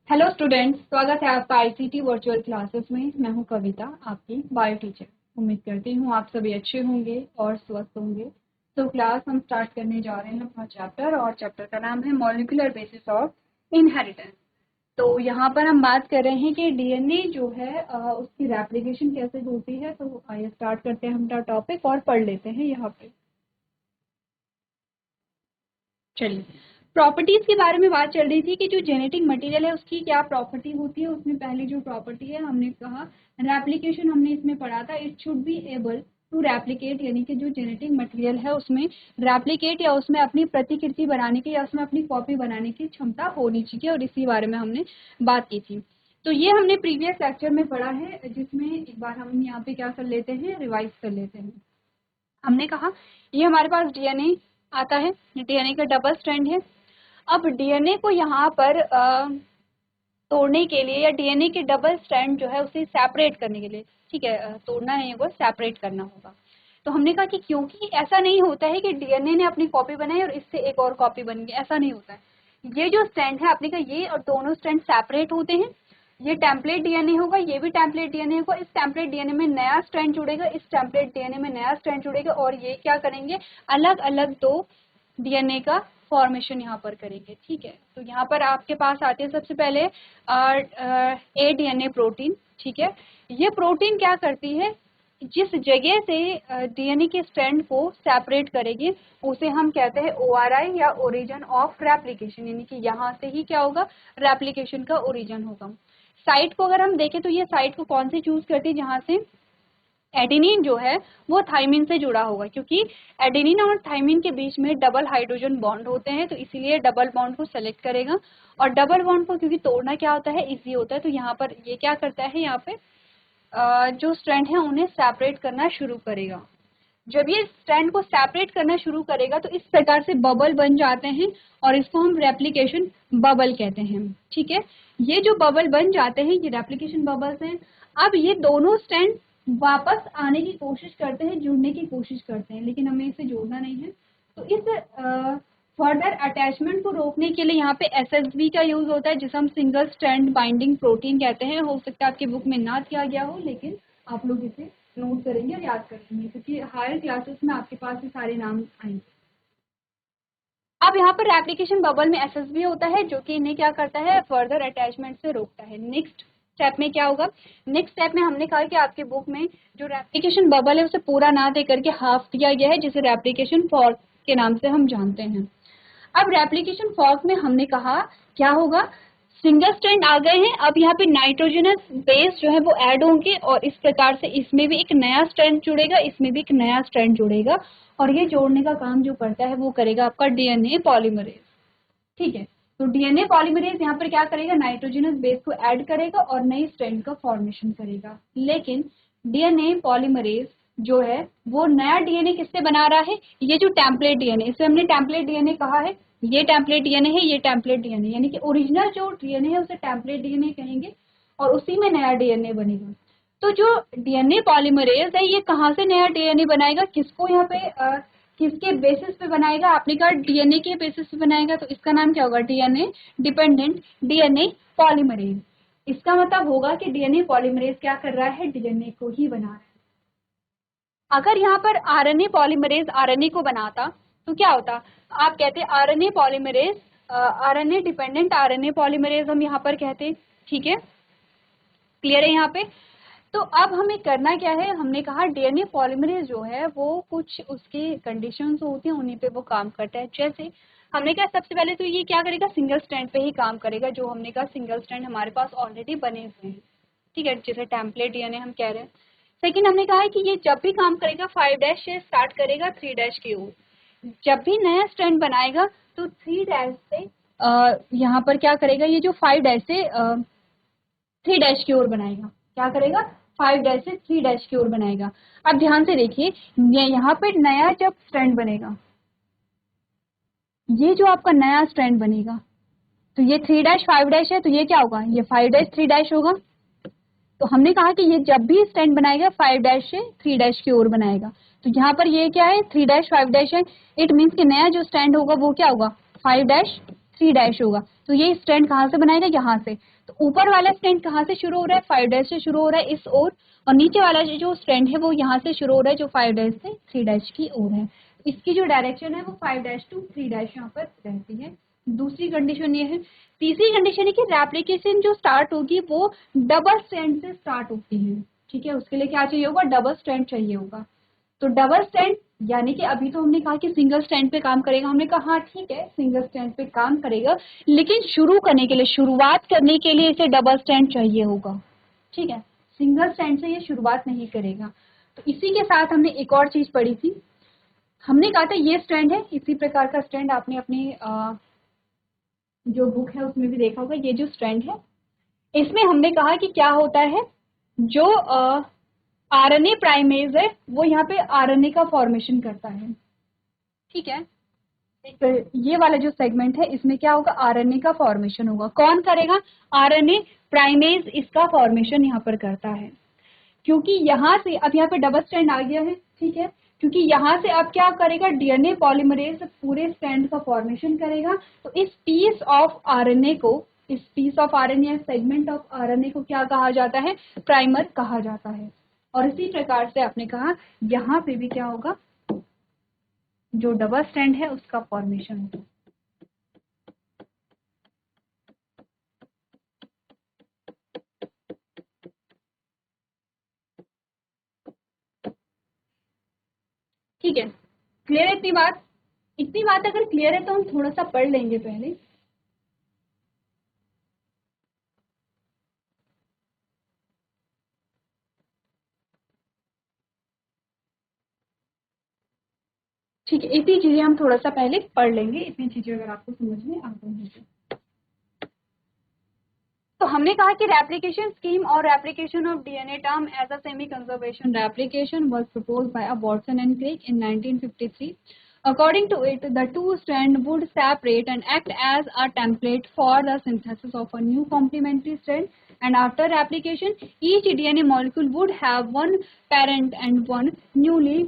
Hello students, स्वागत है आपका आईसीटी वर्चुअल क्लासेस में। मैं हूं कविता, आपकी बायो टीचर। उम्मीद करती हूं आप सभी अच्छे होंगे और स्वस्थ होंगे। तो क्लास हम स्टार्ट करने जा रहे हैं अपना चैप्टर, और चैप्टर का नाम है मॉलिक्यूलर बेसिस ऑफ इनहेरिटेंस। तो यहाँ पर हम बात कर रहे हैं कि डीएनए जो है उसकी रेप्लिकेशन कैसे होती है। तो आइए स्टार्ट करते हैं हम टॉपिक और पढ़ लेते हैं यहाँ पे। चलिए, प्रॉपर्टीज के बारे में बात चल रही थी कि जो जेनेटिक मटेरियल है उसकी क्या प्रॉपर्टी होती है। उसमें पहली जो प्रॉपर्टी है हमने कहा रेप्लिकेशन, हमने इसमें पढ़ा था। It should be able to replicate, यानी कि जो जेनेटिक मटेरियल है उसमें रेप्लिकेट या उसमें अपनी प्रतिकृति बनाने की या उसमें अपनी कॉपी बनाने की क्षमता होनी चाहिए, और इसी बारे में हमने बात की थी। तो ये हमने प्रीवियस लेक्चर में पढ़ा है, जिसमें एक बार हम यहाँ पे क्या कर लेते हैं, रिवाइज कर लेते हैं। हमने कहा ये हमारे पास डीएनए आता है, डीएनए का डबल स्ट्रैंड है। अब डीएनए को यहाँ पर तोड़ने के लिए या डीएनए के डबल स्ट्रैंड जो है उसे सेपरेट करने के लिए, ठीक है, तोड़ना नहीं होगा, सेपरेट करना होगा। तो हमने कहा कि क्योंकि ऐसा नहीं होता है कि डीएनए ने अपनी कॉपी बनाई और इससे एक और कॉपी बन गई, ऐसा नहीं होता है। ये जो स्ट्रैंड है आपने कहा ये और दोनों स्ट्रैंड सेपरेट होते हैं। ये टेम्पलेट डीएनए होगा, ये भी टेम्पलेट डीएनए होगा। इस टेम्पलेट डीएनए में नया स्ट्रैंड जुड़ेगा, इस टेम्पलेट डीएनए में नया स्ट्रैंड जुड़ेगा, और ये क्या करेंगे, अलग अलग दो डीएनए का फॉर्मेशन यहाँ पर करेंगे। ठीक है, तो यहाँ पर आपके पास आते हैं सबसे पहले ए डीएनए प्रोटीन। ठीक है, ये प्रोटीन क्या करती है, जिस जगह से डीएनए के स्ट्रैंड को सेपरेट करेगी उसे हम कहते हैं ओआरआई या ओरिजिन ऑफ रेप्लिकेशन, यानी कि यहाँ से ही क्या होगा, रेप्लिकेशन का ओरिजिन होगा। साइट को अगर हम देखें तो ये साइट को कौन सी चूज करती है, जहाँ से एडेनिन जो है वो थाइमिन से जुड़ा होगा, क्योंकि एडेनिन और थाइमिन के बीच में डबल हाइड्रोजन बॉन्ड होते हैं, तो इसीलिए डबल बॉन्ड को सेलेक्ट करेगा। और डबल बॉन्ड को क्योंकि तोड़ना क्या होता है, इजी होता है, तो यहाँ पर ये क्या करता है, यहाँ पे जो स्ट्रैंड है उन्हें सेपरेट करना शुरू करेगा। जब ये स्ट्रैंड को सेपरेट करना शुरू करेगा तो इस प्रकार से बबल बन जाते हैं, और इसको हम रेप्लिकेशन बबल कहते हैं। ठीक है, ये जो बबल बन जाते हैं ये रेप्लिकेशन बबल्स हैं। अब ये दोनों स्ट्रैंड वापस आने की कोशिश करते हैं, जुड़ने की कोशिश करते हैं, लेकिन हमें इसे जोड़ना नहीं है। तो इस फर्दर अटैचमेंट को रोकने के लिए यहाँ पे एसएसबी का यूज होता है, जिसे हम सिंगल स्ट्रैंड बाइंडिंग प्रोटीन कहते हैं। हो सकता है आपकी बुक में ना किया गया हो, लेकिन आप लोग इसे नोट करेंगे और याद करेंगे, क्योंकि हायर क्लासेस में आपके पास ये सारे नाम आएंगे। अब यहाँ पर रेप्लिकेशन बबल में एसएसबी होता है, जो कि इन्हें क्या करता है, फर्दर अटैचमेंट से रोकता है। नेक्स्ट स्टेप में क्या होगा, नेक्स्ट स्टेप में हमने कहा कि आपके बुक में जो रेप्लिकेशन बबल है उसे पूरा ना दे करके हाफ दिया गया है, जिसे रेप्लिकेशन फॉर्क के नाम से हम जानते हैं। अब रेप्लिकेशन फॉर्क में हमने कहा क्या होगा, सिंगल स्ट्रैंड आ गए हैं, अब यहाँ पे नाइट्रोजनस बेस जो है वो ऐड होंगे, और इस प्रकार से इसमें भी एक नया स्ट्रैंड जुड़ेगा, इसमें भी एक नया स्ट्रैंड जुड़ेगा, और ये जोड़ने का काम जो करता है वो करेगा आपका डीएनए पॉलीमरेज। ठीक है, तो डीएनए पॉलीमरेज यहाँ पर क्या करेगा, नाइट्रोजनस बेस को ऐड करेगा और नई स्ट्रैंड का फॉर्मेशन करेगा। लेकिन डीएनए पॉलीमरेज जो है वो नया डीएनए किससे बना रहा है, ये जो टेम्पलेट डीएनए, इसे हमने टेम्पलेट डीएनए कहा है। ये टेम्पलेट डीएनए है, ये टेम्पलेट डीएनए, यानी कि ओरिजिनल जो डीएनए है उसे टेम्पलेट डीएनए कहेंगे, और उसी में नया डीएनए बनेगा। तो जो डीएनए पॉलीमरेज है ये कहाँ से नया डीएनए बनाएगा, किसको यहाँ पे किसके बेसिस पे बनाएगा, आपने कहा डीएनए के बेसिस पे बनाएगा, तो इसका नाम क्या होगा, डीएनए डिपेंडेंट डीएनए पॉलीमरेज। इसका मतलब होगा कि डीएनए पॉलीमरेज क्या कर रहा है, डीएनए को ही बना रहा है। अगर यहाँ पर आरएनए पॉलीमरेज आरएनए को बनाता तो क्या होता, आप कहते RNA polymerase, RNA dependent RNA polymerase हम यहाँ पर कहते। ठीक है, क्लियर है यहाँ पे। तो अब हमें करना क्या है, हमने कहा डीएनए पॉलीमरेज जो है वो कुछ उसकी कंडीशंस होती हैं, उन्हीं पे वो काम करता है। जैसे हमने कहा सबसे पहले तो ये क्या करेगा, सिंगल स्ट्रैंड पे ही काम करेगा, जो हमने कहा सिंगल स्ट्रैंड हमारे पास ऑलरेडी बने हुए हैं। ठीक है, जैसे टेम्पलेट डीएनए हम कह रहे हैं। सेकेंड हमने कहा है कि ये जब भी काम करेगा 5' से स्टार्ट करेगा 3' की ओर। जब भी नया स्ट्रैंड बनाएगा तो 3' से यहाँ पर क्या करेगा, ये जो 5' से 3' की ओर बनाएगा, क्या करेगा, 5' से 3' की ओर बनाएगा। अब ध्यान से देखिए, यहाँ पे नया जब स्ट्रैंड बनेगा, ये जो आपका नया स्ट्रैंड बनेगा, तो ये 3' 5' है, तो ये क्या होगा, ये 5' 3' होगा। तो हमने कहा कि ये जब भी स्ट्रैंड बनाएगा 5' से 3' की ओर बनाएगा। तो यहाँ पर ये क्या है, 3' 5' है। इट मीन्स कि नया जो स्ट्रैंड होगा वो क्या होगा, 5' 3' होगा। तो ये स्ट्रैंड कहाँ से बनाएगा, यहाँ से। तो ऊपर वाला स्ट्रैंड कहाँ से शुरू हो रहा है, 5' से शुरू हो रहा है इस ओर, और नीचे वाला जो स्ट्रैंड है वो यहाँ से शुरू हो रहा है जो 5' से 3' की ओर है। इसकी जो डायरेक्शन है वो 5' to 3' यहाँ पर रहती है। दूसरी कंडीशन ये है। तीसरी कंडीशन है कि रेप्लिकेशन जो स्टार्ट होगी वो डबल स्ट्रैंड से स्टार्ट होती है। ठीक है, उसके लिए क्या चाहिए होगा, डबल स्ट्रैंड चाहिए होगा। तो डबल स्ट्रैंड यानी कि अभी तो हमने कहा कि सिंगल स्ट्रैंड पे काम करेगा, हमने कहा हाँ ठीक है सिंगल स्ट्रैंड पे काम करेगा, लेकिन शुरू करने के लिए, शुरुआत करने के लिए इसे डबल स्ट्रैंड चाहिए होगा। ठीक है, सिंगल स्ट्रैंड से ये शुरुआत नहीं करेगा। तो इसी के साथ हमने एक और चीज पढ़ी थी, हमने कहा था ये स्ट्रैंड है, इसी प्रकार का स्ट्रैंड आपने अपनी जो बुक है उसमें भी देखा होगा। ये जो स्ट्रैंड है इसमें हमने कहा कि क्या होता है, जो आरएनए प्राइमेज है वो यहाँ पे आरएनए का फॉर्मेशन करता है। ठीक है, एक ये वाला जो सेगमेंट है इसमें क्या होगा, आरएनए का फॉर्मेशन होगा। कौन करेगा, आरएनए प्राइमेज इसका फॉर्मेशन यहाँ पर करता है। क्योंकि यहाँ से अब यहाँ पे डबल स्ट्रैंड आ गया है। ठीक है, क्योंकि यहाँ से अब क्या करेगा, डीएनए पॉलीमरेज पूरे स्ट्रैंड का फॉर्मेशन करेगा। तो इस पीस ऑफ आरएनए को, इस पीस ऑफ आरएनए या सेगमेंट ऑफ आरएनए को क्या कहा जाता है, प्राइमर कहा जाता है। और इसी प्रकार से आपने कहा यहाँ पे भी क्या होगा, जो डबल स्ट्रैंड है उसका फॉर्मेशन होगा। ठीक है, क्लियर है इतनी बात। इतनी बात अगर क्लियर है तो हम थोड़ा सा पढ़ लेंगे पहले। ठीक है, इतनी चीजें हम थोड़ा सा पहले पढ़ लेंगे, इतनी चीजें अगर आपको समझ में आ गई है तो। हमने कहा कि रेप्लिकेशन स्कीम और replication of DNA term as a semi conservation replication was proposed by Watson and Crick in 1953. According to it, the two strands would separate and act as a template for the synthesis of a new complementary strand. And after replication, each DNA molecule would have one parent and one newly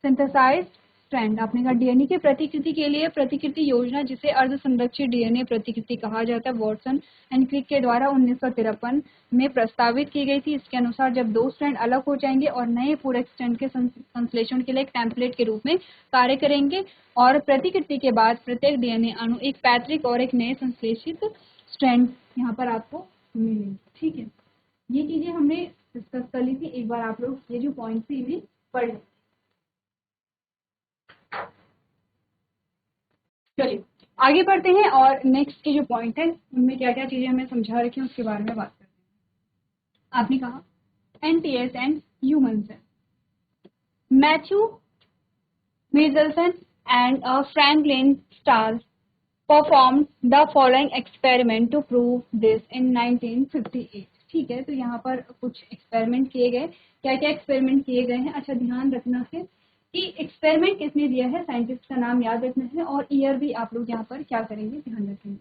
synthesized strand. आपने कहा DNA की प्रतिकृति के लिए प्रतिकृति योजना, जिसे अर्ध संरक्षित डीएनए प्रतिकृति कहा जाता है, वॉटसन एंड क्रिक के द्वारा 1953 में प्रस्तावित की गई थी। इसके अनुसार जब दो स्ट्रैंड अलग हो जाएंगे और नए पूरक स्ट्रैंड के संश्लेषण के लिए एक टेम्पलेट के रूप में कार्य करेंगे, और प्रतिकृति के बाद प्रत्येक डीएनए अणु एक पैतृक और एक नए संश्लेषित स्ट्रैंड यहाँ पर आपको मिलेंगे। ठीक है, ये चीजें हमने डिस्कस कर ली थी। एक बार आप लोग ये जो पॉइंट थी इन्हें पढ़ लें। चलिए आगे बढ़ते हैं और नेक्स्ट के जो पॉइंट है उनमें क्या क्या चीजें हमें समझा रखी हैं उसके बारे में बात करते हैं। आपने कहा NTS and human cell. Matthew Meselson and Franklin Stahl perform the following experiment to prove this in 1958। ठीक है, तो यहाँ पर कुछ एक्सपेरिमेंट किए गए। क्या क्या एक्सपेरिमेंट किए गए हैं, अच्छा ध्यान रखना है कि एक्सपेरिमेंट किसने दिया है, साइंटिस्ट का नाम याद रखना है, और ईयर भी आप लोग यहाँ पर क्या करेंगे, ध्यान रखेंगे।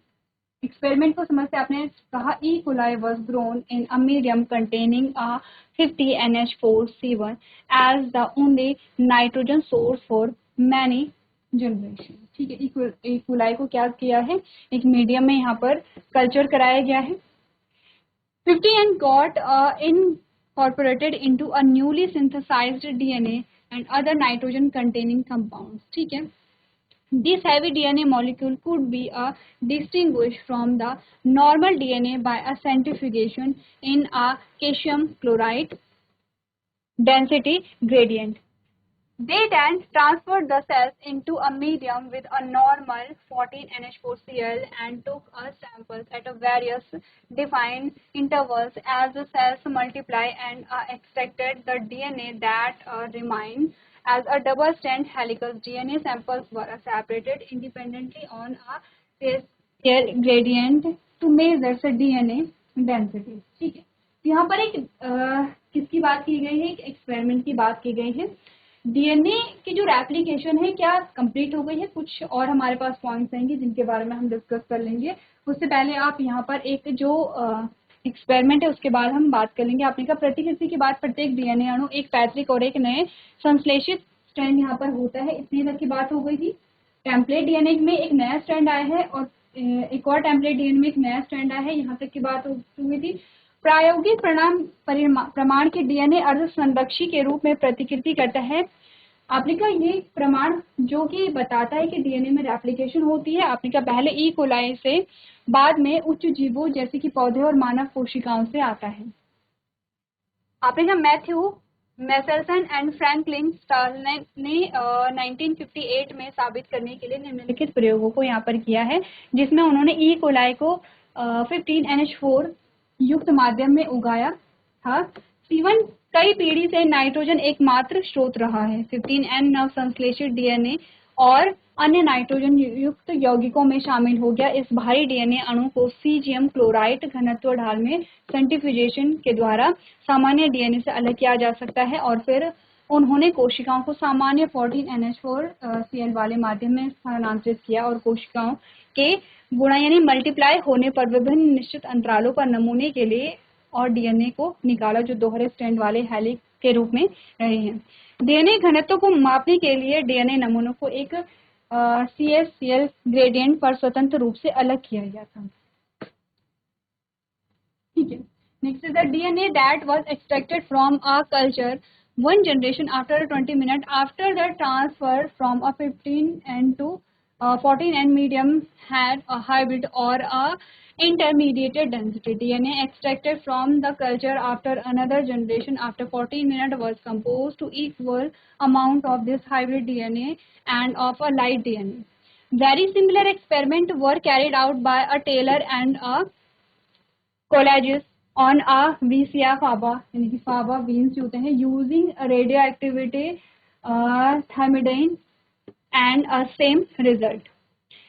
एक्सपेरिमेंट को समझते आपने कहा E coli was grown in a medium containing a 50 NH4C1 as the only nitrogen source for many generation. ठीक है, ई कोलाई को क्या किया है, एक मीडियम में यहाँ पर कल्चर कराया गया है 50 and got incorporated into a newly synthesized DNA and other nitrogen containing compounds. ठीक है, this heavy DNA molecule could be distinguished from the normal DNA by a centrifugation in a calcium chloride density gradient. They then transferred the cells into a medium with a normal 14 NH4Cl and took samples at a various defined intervals as the cells multiply and extracted the DNA that remained as a double-strand helical. DNA samples were separated independently on a scale gradient to measure the DNA density. ठीक है, यहाँ पर एक किसकी बात की गई है, एक एक्सपेरिमेंट की बात की गई है। डीएनए की जो रेप्लिकेशन है क्या कंप्लीट हो गई है, कुछ और हमारे पास पॉइंट्स आएंगे जिनके बारे में हम डिस्कस कर लेंगे। उससे पहले आप यहाँ पर एक जो एक्सपेरिमेंट है उसके बाद हम बात कर लेंगे। आपने कहा प्रतिकृति के बाद प्रत्येक डीएनए अणु एक पैतृक और एक नए संश्लेषित स्ट्रैंड यहाँ पर होता है, इतनी तक की बात हो गई थी। टेम्पलेट डीएनए में एक नया स्ट्रैंड आया है और एक और टेम्पलेट डीएनए में एक नया स्ट्रैंड आया है, यहाँ तक की बात हुई थी। प्रायोगिक प्रमाण के डीएनए अर्धसंरक्षी के रूप में प्रतिकृति करता है। आपने कहा ये प्रमाण जो कि बताता है कि डीएनए में रेप्लिकेशन होती है, आपने कहा पहले ई कोलाई से, बाद में उच्च जीवों जैसे कि पौधे और मानव कोशिकाओं से आता है। आपने कहा मैथ्यू मेसेल्सन एंड फ्रैंकलिन स्टार्लैंड ने 1958 में साबित करने के लिए निम्नलिखित प्रयोगों को यहाँ पर किया है, जिसमें उन्होंने ई कोलाई को 15NH4 युक्त माध्यम में उगाया था। C1 कई पीढ़ी से नाइट्रोजन एकमात्र स्रोत रहा है। 15N नव संश्लेषित डीएनए और अन्य नाइट्रोजन युक्त यौगिकों में शामिल हो गया। इस भारी डीएनए अणु को सीजियम क्लोराइड घनत्व ढाल में सेंट्रीफ्यूजेशन के द्वारा सामान्य डीएनए से अलग किया जा सकता है और फिर उन्होंने कोशिकाओं को सामान्य 14NH4 वाले माध्यम में स्थानांतरित किया और कोशिकाओं के गुणा यानी मल्टीप्लाई होने पर विभिन्न निश्चित अंतरालों पर नमूने के लिए और डीएनए को निकाला जो दोहरे स्ट्रैंड वाले हेलिक्स के रूप में रहे हैं। डीएनए घनत्व को मापने के लिए डीएनए नमूनों को एक CH-Cl ग्रेडियंट पर स्वतंत्र रूप से अलग किया गया था। ठीक है, next is the DNA that was extracted from a culture 1 generation after 20 minutes after the transfer from a 15N to 14N medium had a hybrid or a intermediate density. DNA extracted from the culture after another generation after 14 minutes was composed to equal amount of this hybrid DNA and of a light DNA. Very similar experiments were carried out by a Taylor and a Collages on a VCA faba यानी कि फाबा beans होते हैं using radio activity thymidine and a same result.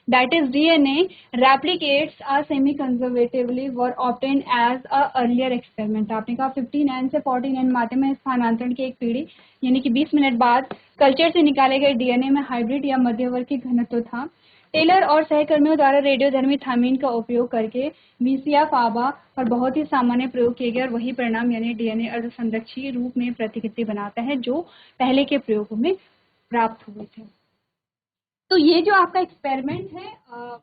That is DNA replicates a semi-conservatively were obtained as a earlier experiment. आपने कहा 15N से 14N माध्यम में स्थानांतरण की एक पीढ़ी यानी कि 20 मिनट बाद कल्चर से निकाले गए डीएनए में हाइब्रिड या मध्यवर्ती घनत्व था। टेलर और सहकर्मियों द्वारा रेडियोधर्मी थामिन का उपयोग करके वीसिया फाबा पर बहुत ही सामान्य प्रयोग किए गए और वही परिणाम यानी डीएनए अर्धसंरक्षी रूप में प्रतिकृति बनाता है जो पहले के प्रयोगों में प्राप्त हुए थे। तो ये जो आपका एक्सपेरिमेंट है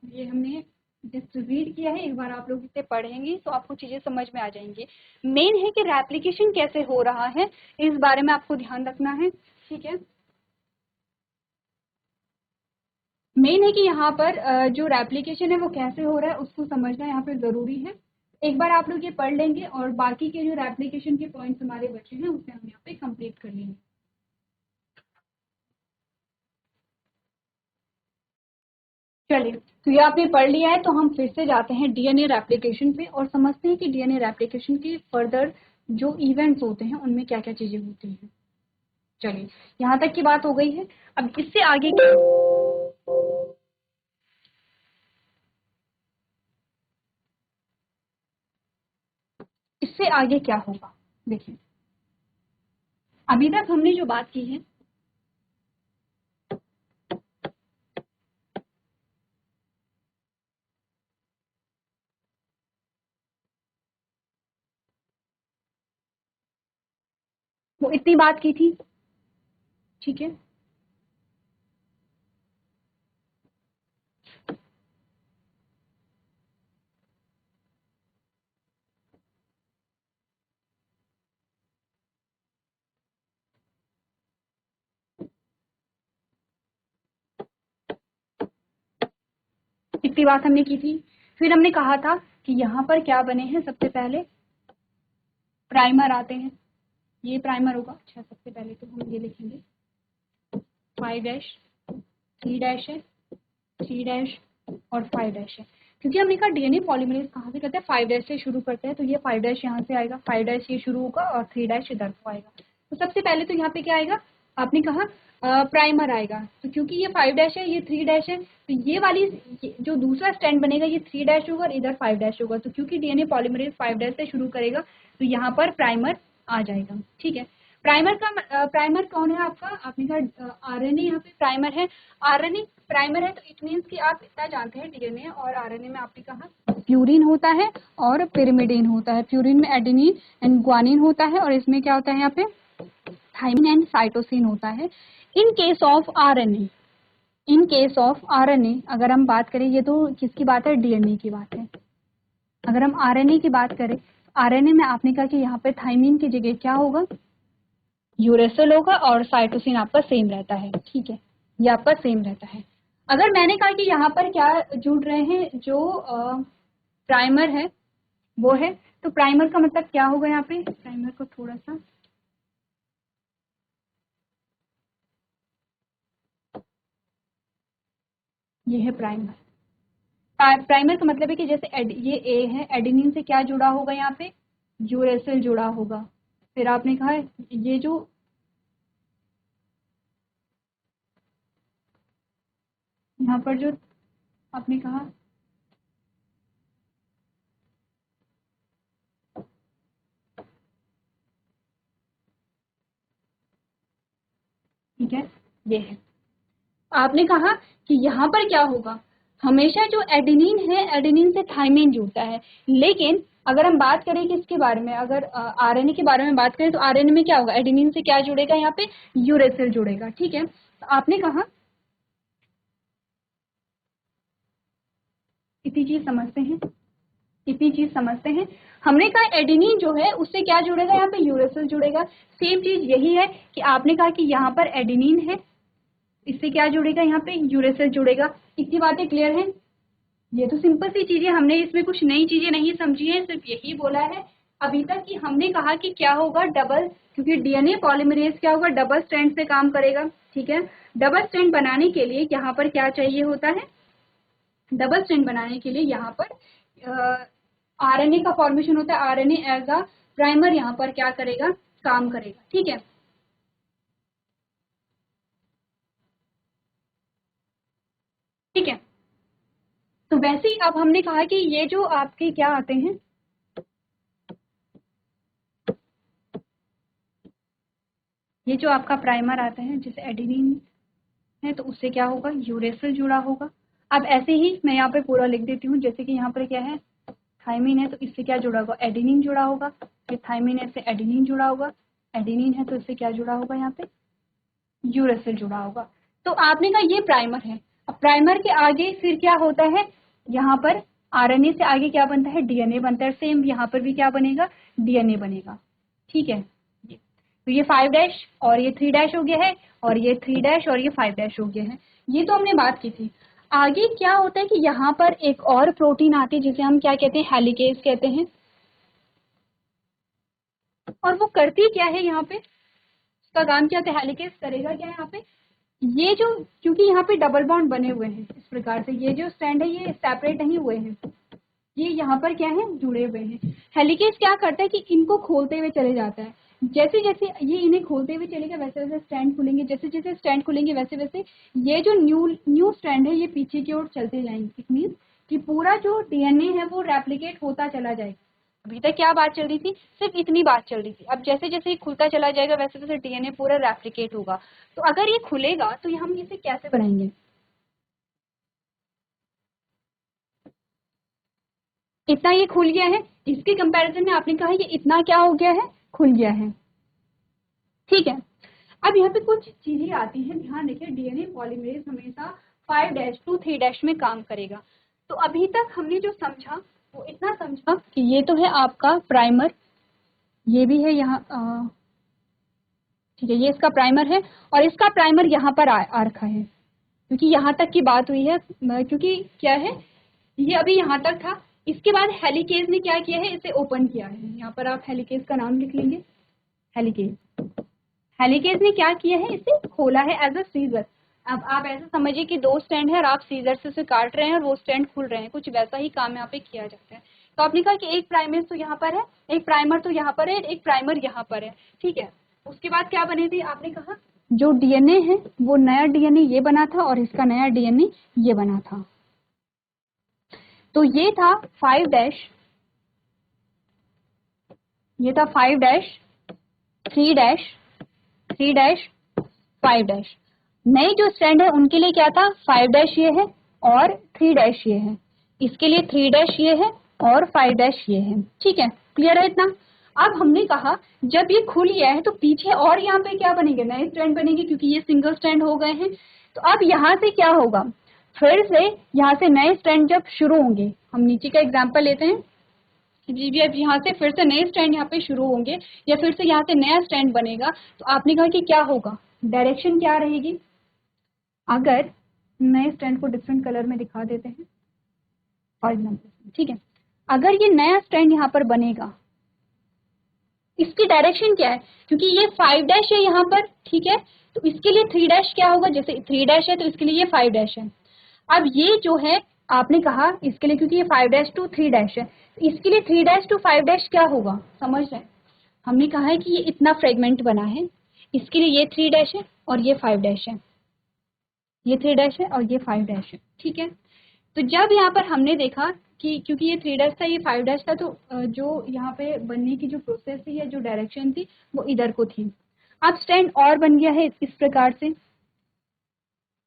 ये हमने जस्ट रीड किया है, एक बार आप लोग इसे पढ़ेंगे तो आपको चीजें समझ में आ जाएंगी। मेन है कि रेप्लिकेशन कैसे हो रहा है इस बारे में आपको ध्यान रखना है। ठीक है, मेन है कि यहाँ पर जो रेप्लिकेशन है वो कैसे हो रहा है उसको समझना यहाँ पर जरूरी है। एक बार आप लोग ये पढ़ लेंगे और बाकी के जो रेप्लिकेशन के पॉइंट्स हमारे बचे हैं उसे हम यहाँ पे कंप्लीट कर लेंगे। चलिए, तो ये आपने पढ़ लिया है तो हम फिर से जाते हैं डीएनए रेप्लिकेशन पे और समझते हैं कि डीएनए रेप्लिकेशन के फर्दर जो इवेंट्स होते हैं उनमें क्या क्या चीजें होती हैं। चलिए, यहाँ तक की बात हो गई है। अब इससे आगे क्या होगा देखिए, अभी तक हमने जो बात की है वो इतनी बात की थी। ठीक है, इतनी बात हमने की थी। फिर हमने कहा था कि यहाँ पर क्या बने हैं, सबसे पहले प्राइमर आते हैं, ये प्राइमर होगा। अच्छा, सबसे पहले तो हम ये लिखेंगे 5' 3' है, 3' और 5' है, क्योंकि हमने कहा डीएनए पॉलीमरेज कहाँ से करते हैं, 5' से शुरू करते हैं, तो ये 5' यहाँ से आएगा, 5' ये शुरू होगा और 3' इधर को आएगा। तो सबसे पहले तो यहाँ पे क्या आएगा, आपने कहा प्राइमर आएगा। तो क्योंकि ये 5' है, ये 3' है, तो ये वाली जो दूसरा स्टैंड बनेगा ये 3' होगा और इधर 5' होगा। तो क्योंकि डीएनए पॉलीमरेज 5' से शुरू करेगा तो यहाँ पर प्राइमर आ जाएगा। ठीक है, प्राइमर कौन है आपका, आपने कहा आरएनए यहाँ पे प्राइमर है। आरएनए प्राइमर है तो इट मीन्स कि आप इतना जानते हैं डीएनए और आरएनए में आपने कहा प्यूरिन होता है और पिरिमिडीन होता है। प्यूरिन में एडेनिन एंड ग्वानिन होता है और इसमें क्या होता है यहाँ पे थाइमिन एंड साइटोसिन होता है। In case of RNA in case of RNA, अगर हम बात करें, ये तो किसकी बात है, डीएनए की बात है। अगर हम आरएनए की बात करें, आरएनए में आपने कहा कि यहाँ पे थाइमिन की जगह क्या होगा, यूरेसिल होगा, और साइटोसिन आपका सेम रहता है, ठीक है, ये आपका सेम रहता है। अगर मैंने कहा कि यहाँ पर क्या जुड़ रहे हैं, जो प्राइमर है वो है, तो प्राइमर का मतलब क्या होगा, यहाँ पे प्राइमर को थोड़ा सा, ये है प्राइमर। प्राइमर का मतलब है कि जैसे ये ए है, एडेनिन से क्या जुड़ा होगा, यहाँ पे यूरेसिल जुड़ा होगा। फिर आपने कहा ये जो यहाँ पर जो आपने कहा, ठीक है, ये है। आपने कहा कि यहाँ पर क्या होगा, हमेशा जो एडेनिन है, एडेनिन से थाइमिन जुड़ता है, लेकिन अगर हम बात करें कि इसके बारे में, अगर आरएनए के बारे में बात करें, तो आरएनए में क्या होगा, एडेनिन से क्या जुड़ेगा, यहाँ पे यूरेसिल जुड़ेगा, ठीक है। तो आपने कहा इतनी चीज समझते हैं, इतनी चीज समझते हैं। हमने कहा एडेनिन जो है उससे क्या जुड़ेगा, यहाँ पे यूरेसिल जुड़ेगा। सेम चीज यही है कि आपने कहा कि यहाँ पर एडेनिन है, इससे क्या जुड़ेगा, यहाँ पे यूरेसिल जुड़ेगा। इतनी बातें क्लियर हैं। ये तो सिंपल सी चीजें, हमने इसमें कुछ नई चीजें नहीं समझी है, सिर्फ यही बोला है अभी तक कि हमने कहा कि क्या होगा, डबल, क्योंकि डीएनए पॉलीमरेज क्या होगा, डबल स्ट्रैंड से काम करेगा, ठीक है। डबल स्ट्रैंड बनाने के लिए यहाँ पर क्या चाहिए होता है, डबल स्ट्रैंड बनाने के लिए यहाँ पर आरएनए का फॉर्मेशन होता है। आरएनए एज अ प्राइमर यहाँ पर क्या करेगा, काम करेगा, ठीक है। ठीक है, तो वैसे ही अब हमने कहा कि ये जो आपके क्या आते हैं, ये जो आपका प्राइमर आता है, जैसे एडेनिन है तो उससे क्या होगा, यूरेसिल जुड़ा होगा। अब ऐसे ही मैं यहाँ पे पूरा लिख देती हूँ, जैसे कि यहाँ पर क्या है, थाइमिन है तो इससे क्या जुड़ा होगा, एडेनिन जुड़ा होगा। ये थाइमिन है, इससे एडेनिन जुड़ा होगा। एडेनिन है तो इससे क्या जुड़ा होगा, यहाँ पे यूरेसिल जुड़ा होगा। तो आपने कहा ये प्राइमर है। अब प्राइमर के आगे फिर क्या होता है, यहाँ पर आरएनए से आगे क्या बनता है, डीएनए बनता है। सेम यहाँ पर भी क्या बनेगा, डीएनए बनेगा, ठीक है। तो ये 5 डैश और ये 3 डैश हो गया है, और ये 3 डैश और ये 5 डैश हो गया है। ये तो हमने बात की थी। आगे क्या होता है कि यहाँ पर एक और प्रोटीन आती है जिसे हम क्या कहते हैं, हेलिकेज कहते हैं। और वो करती क्या है, यहाँ पे उसका काम क्या होता है, हेलिकेज करेगा क्या यहाँ पे, ये जो, क्योंकि यहाँ पे डबल बॉन्ड बने हुए हैं इस प्रकार से, ये जो स्ट्रैंड है ये सेपरेट नहीं हुए हैं, ये यहाँ पर क्या है, जुड़े हुए हैं। हेलिकेज क्या करता है कि इनको खोलते हुए चले जाता है। जैसे जैसे ये इन्हें खोलते हुए चलेगा, वैसे वैसे स्टैंड खुलेंगे, जैसे जैसे स्टैंड खुलेंगे वैसे वैसे ये जो न्यू न्यू स्टैंड है ये पीछे की ओर चलते जाएंगे। इट मीन्स कि पूरा जो डीएनए है वो रेप्लिकेट होता चला जाएगा। अभी तक क्या बात चल रही थी, सिर्फ इतनी बात चल रही थी। अब जैसे जैसे ये खुलता चला जाएगा वैसे वैसे डीएनए पूरा रेप्लिकेट होगा। तो अगर ये खुलेगा तो ये हम इसे कैसे बनाएंगे, इतना ये खुल गया है, इसके कंपैरिजन में आपने कहा ये इतना क्या हो गया है, खुल गया है, ठीक है। अब यहाँ पे कुछ चीजें आती हैं, ध्यान रखिए, डीएनए पॉलीमरेज हमेशा 5 डैश टू 3 डैश में काम करेगा। तो अभी तक हमने जो समझा वो इतना समझा कि ये तो है आपका प्राइमर, ये भी है यहाँ, ठीक है, ये इसका प्राइमर है, और इसका प्राइमर यहाँ पर आ रखा है, क्योंकि यहाँ तक की बात हुई है। क्योंकि क्या है, ये अभी यहाँ तक था, इसके बाद हेलिकेज ने क्या किया है, इसे ओपन किया है। यहाँ पर आप हेलिकेज का नाम लिख लेंगे, हेलिकेज। हेलिकेज ने क्या किया है, इसे खोला है एज अ सीजर। अब आप ऐसा समझिए कि 2 स्टैंड है और आप सीजर से उसे काट रहे हैं और वो स्टैंड खुल रहे हैं, कुछ वैसा ही काम यहाँ पे किया जाता है। तो आपने कहा कि एक प्राइमर तो यहाँ पर है, एक प्राइमर तो यहाँ पर है, एक प्राइमर यहाँ पर है, ठीक है। उसके बाद क्या बने थे, आपने कहा जो डीएनए है वो नया डीएनए ये बना था और इसका नया डीएनए ये बना था। तो ये था 5 डैश, ये था 5 डैश, 3 डैश, 3 डैश, 5 डैश। नए जो स्ट्रैंड है उनके लिए क्या था, 5 डैश ये है और 3 डैश ये है। इसके लिए 3 डैश ये है और 5 डैश ये है, ठीक है। क्लियर है इतना। अब हमने कहा जब ये खुल गया है तो पीछे और यहाँ पे क्या बनेंगे, नए स्ट्रैंड बनेंगे, क्योंकि ये सिंगल स्ट्रैंड हो गए हैं। तो अब यहाँ से क्या होगा, फिर से यहाँ से नए स्ट्रैंड जब शुरू होंगे, हम नीचे का एग्जांपल लेते हैं जी भी, अब यहाँ से फिर से नए स्ट्रैंड यहाँ पे शुरू होंगे या फिर से यहाँ से नया स्ट्रैंड बनेगा, तो आपने कहा कि क्या होगा, डायरेक्शन क्या रहेगी। अगर नए स्ट्रैंड को डिफरेंट कलर में दिखा देते हैं फॉर एग्जाम्पल, ठीक है, अगर ये नया स्ट्रैंड यहाँ पर बनेगा, इसकी डायरेक्शन क्या है, क्योंकि ये 5' है यहाँ पर, ठीक है, तो इसके लिए 3' क्या होगा, जैसे 3' है तो इसके लिए ये 5' है। अब ये जो है आपने कहा इसके लिए, क्योंकि ये 5' to 3' है, इसके लिए 3' to 5' क्या होगा, समझ रहे हैं, हमने कहा है कि ये इतना फ्रेगमेंट बना है, इसके लिए ये 3' है और ये 5' है, ये 3' है और ये 5' है, ठीक है। तो जब यहाँ पर हमने देखा कि क्योंकि ये 3' था, ये 5' था, तो जो यहाँ पे बनने की जो प्रोसेस थी या जो डायरेक्शन थी वो इधर को थी। अब स्टैंड और बन गया है इस प्रकार से,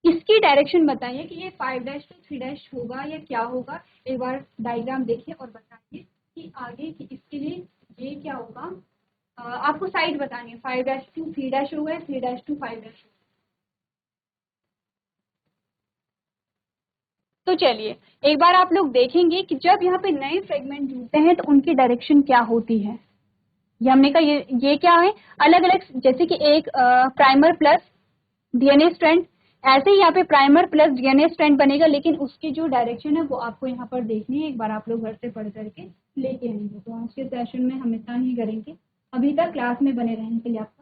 इसकी डायरेक्शन बताइए कि ये 5' to 3' होगा या क्या होगा, एक बार डायग्राम देखिए और बताइए कि आगे कि इसके लिए ये क्या होगा। आपको साइड बतानी है, 5' to 3' होगा या 3' to 5' होगा। तो चलिए एक बार आप लोग देखेंगे कि जब यहाँ पे नए फ्रेगमेंट जुड़ते हैं तो उनकी डायरेक्शन क्या होती है। ये हमने कहा ये क्या है, अलग अलग, जैसे कि एक प्राइमर प्लस डीएनए स्ट्रैंड, ऐसे ही यहाँ पे प्राइमर प्लस डीएनए स्ट्रैंड बनेगा, लेकिन उसकी जो डायरेक्शन है वो आपको यहाँ पर देखनी है, एक बार आप लोग घर से पढ़ करके लेके आएंगे। तो आज के सेशन में हम इतना ही करेंगे, अभी तक क्लास में बने रहने के लिए आपका